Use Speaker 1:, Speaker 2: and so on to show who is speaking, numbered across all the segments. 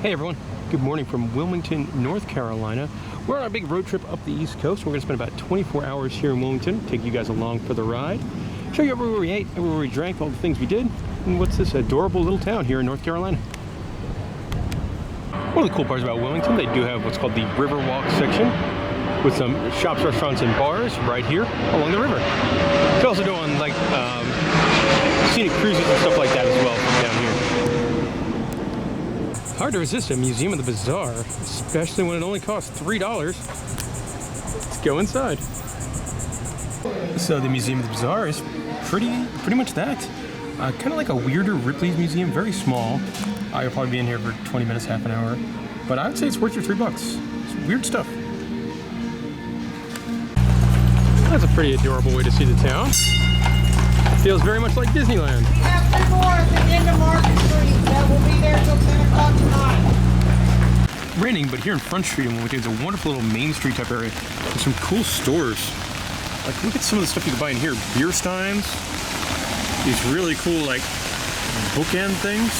Speaker 1: Hey everyone, good morning from Wilmington, North Carolina. We're on a big road trip up the East Coast. We're going to spend about 24 hours here in Wilmington, take you guys along for the ride, show you everywhere we ate, everywhere we drank, all the things we did, and what's this adorable little town here in North Carolina. One of the cool parts about Wilmington, they do have what's called the riverwalk section with some shops, restaurants, and bars right here along the river. They also do on like scenic cruises and stuff like that as well down here. Hard to resist a museum of the Bazaar, especially when it only costs $3. Let's go inside. So the Museum of the Bazaar is pretty much that. Kind of like a weirder Ripley's Museum, very small. You'll probably be in here for 20 minutes, half an hour. But I would say it's worth your $3. It's weird stuff. That's a pretty adorable way to see the town. Feels very much like Disneyland.
Speaker 2: We have 2 more at the end of Market Street that will be there till 10 o'clock tonight.
Speaker 1: Raining, but here in Front Street in Wilmington, it's a wonderful little Main Street type area with some cool stores. Like, look at some of the stuff you can buy in here. Beer steins. These really cool, like, bookend things.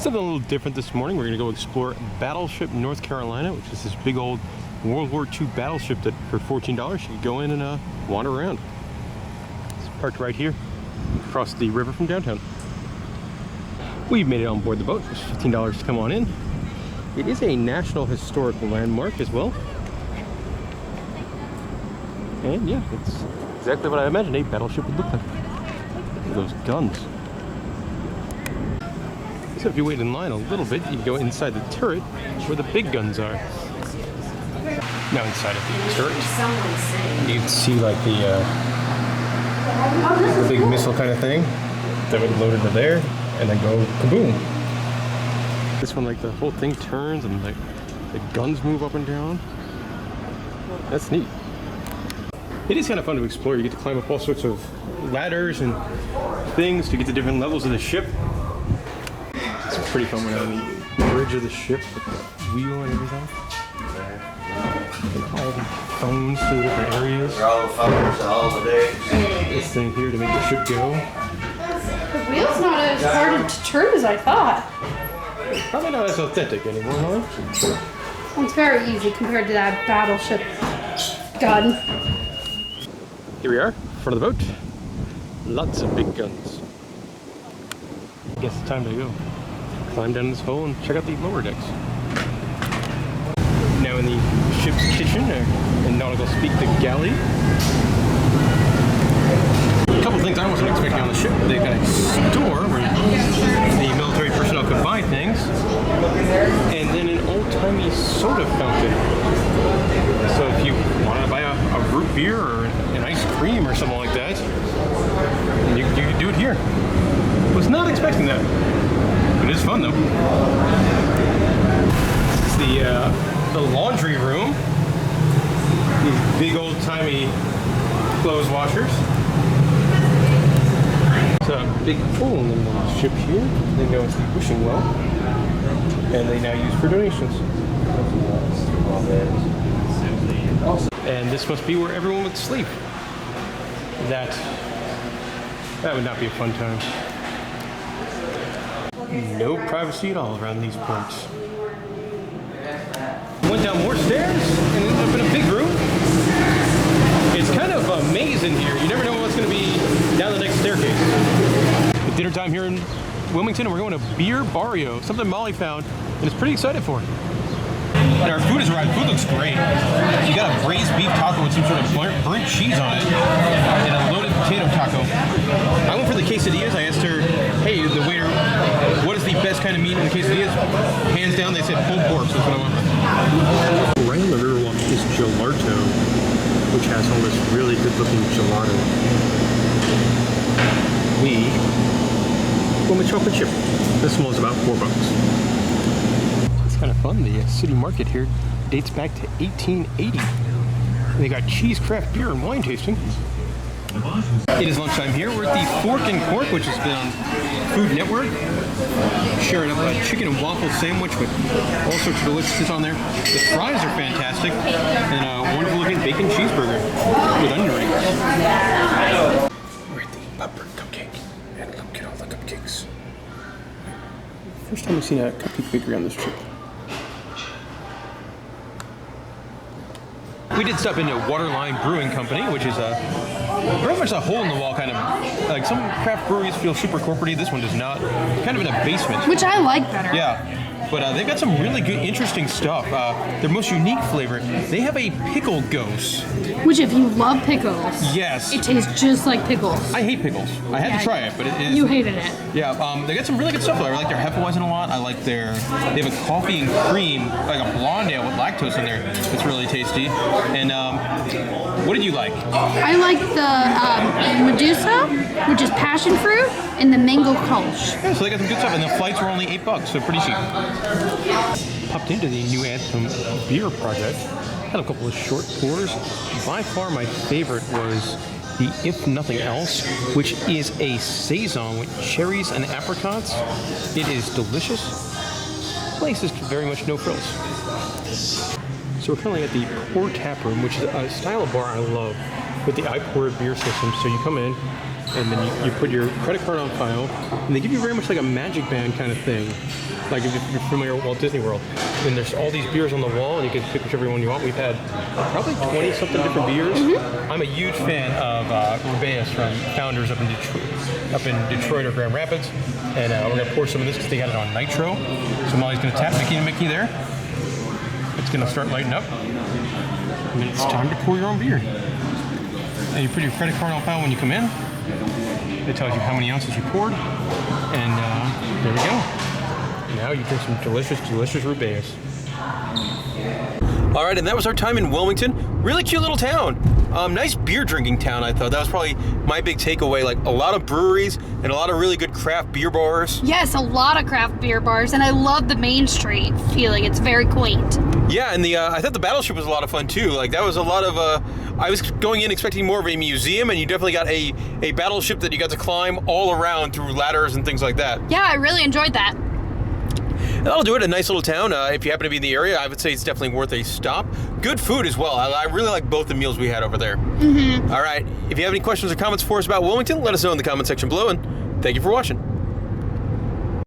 Speaker 1: Something a little different this morning. We're going to go explore Battleship, North Carolina, which is this big old World War II battleship that for $14 you can go in and wander around. It's parked right here across the river from downtown. We've made it on board the boat. It's $15 to come on in. It is a National Historical Landmark as well. And yeah, it's exactly what I imagined a battleship would look like. Look at those guns. So if you wait in line a little bit, you can go inside the turret where the big guns are. Now inside of the turret, you can see like the big missile kind of thing that would load into there and then go kaboom. This one, like the whole thing turns and like the guns move up and down. That's neat. It is kind of fun to explore. You get to climb up all sorts of ladders and things to get to different levels of the ship. It's pretty fun when on the bridge of the ship with the wheel and everything. And all the phones to the different areas. This thing here to make the ship go.
Speaker 3: The wheel's not as hard to turn as I thought.
Speaker 1: Probably not as authentic anymore, huh?
Speaker 3: It's very easy compared to that battleship gun.
Speaker 1: Here we are, front of the boat. Lots of big guns. I guess it's time to go. Climb down this hole and check out the lower decks. Now in the ship's kitchen, in nautical speak, the galley. A couple things I wasn't expecting on the ship. They've got a store where the military personnel could buy things, and then an old-timey soda fountain. So if you wanted to buy a root beer or an ice cream or something like that, you could do it here. Was not expecting that. It is fun though. This is the laundry room. These big old-timey clothes washers. It's a big hole in the ship here. They know it's the wishing well, and they now use for donations. And this must be where everyone would sleep. That would not be a fun time. No privacy at all around these parts. Went down more stairs and ended up in a big room. It's kind of a maze in here. You never know what's going to be down the next staircase. It's dinner time here in Wilmington, and we're going to Barrio, something Molly found, and is pretty excited for it. And our food has arrived. Food looks great. You got a braised beef taco with some sort of burnt cheese on it, and a loaded potato taco. I went for the quesadillas. I asked her, hey, the waiter, what is the best kind of meat in the quesadillas? Hands down, they said pulled pork, so that's what I went with. Right on the riverwalk is Gelato, which has all this really good-looking gelato. We want a chocolate chip. This one is about $4. It's kind of fun. The city market here dates back to 1880. They got cheese, craft beer, and wine tasting. It is lunchtime here. We're at the Fork and Cork, which has been on Food Network. Sharing up a chicken and waffle sandwich with all sorts of deliciousness on there. The fries are fantastic, and a wonderful looking bacon cheeseburger with onion rings. We're at the Pepper Cupcake, and look at all the cupcakes. First time I've seen a cupcake bakery on this trip. We did stop into Waterline Brewing Company, which is very much a hole-in-the-wall kind of, like some craft breweries feel super corporate. This one does not. Kind of in a basement.
Speaker 3: Which I like better.
Speaker 1: Yeah. But they've got some really good, interesting stuff. Their most unique flavor, they have a pickle ghost.
Speaker 3: Which, if you love pickles,
Speaker 1: yes,
Speaker 3: it tastes just like pickles.
Speaker 1: I hate pickles. I had to try it, but it is.
Speaker 3: You hated it.
Speaker 1: Yeah, they got some really good stuff. I like their Hefeweizen a lot. I like they have a coffee and cream, like a blonde ale with lactose in there. It's really tasty. And what did you like?
Speaker 3: I like the Medusa, which is passion fruit, and the mango kolsch.
Speaker 1: Yeah, so they got some good stuff. And the flights were only $8, so pretty cheap. Popped into the New Anthem beer project. Had a couple of short pours. By far my favorite was the If Nothing Else, which is a saison with cherries and apricots. It is delicious. The place is very much no frills. So we're currently at the Pour Tap Room, which is a style of bar I love with the iPour beer system. So you come in and then you put your credit card on file, and they give you very much like a Magic Band kind of thing. Like if you're familiar with Walt Disney World. And there's all these beers on the wall, and you can pick whichever one you want. We've had probably 20-something different beers. Mm-hmm. I'm a huge fan of Rubeus from Founders up in Detroit or Grand Rapids. And we're going to pour some of this because they got it on nitro. So Molly's going to tap Mickey and Mickey there. It's going to start lighting up. And then it's time to pour your own beer. And you put your credit card on file when you come in. It tells you how many ounces you poured. And there we go. Now you drink some delicious, delicious Rubeus. All right, and that was our time in Wilmington. Really cute little town. Nice beer drinking town, I thought. That was probably my big takeaway. Like a lot of breweries and a lot of really good craft beer bars.
Speaker 3: Yes, a lot of craft beer bars, and I love the Main Street feeling. It's very quaint.
Speaker 1: Yeah, and I thought the Battleship was a lot of fun too. Like that was a lot of. I was going in expecting more of a museum, and you definitely got a battleship that you got to climb all around through ladders and things like that.
Speaker 3: Yeah, I really enjoyed that.
Speaker 1: That'll do it. A nice little town. If you happen to be in the area, I would say it's definitely worth a stop. Good food as well. I really like both the meals we had over there. Mm-hmm. All right. If you have any questions or comments for us about Wilmington, let us know in the comment section below, and thank you for watching.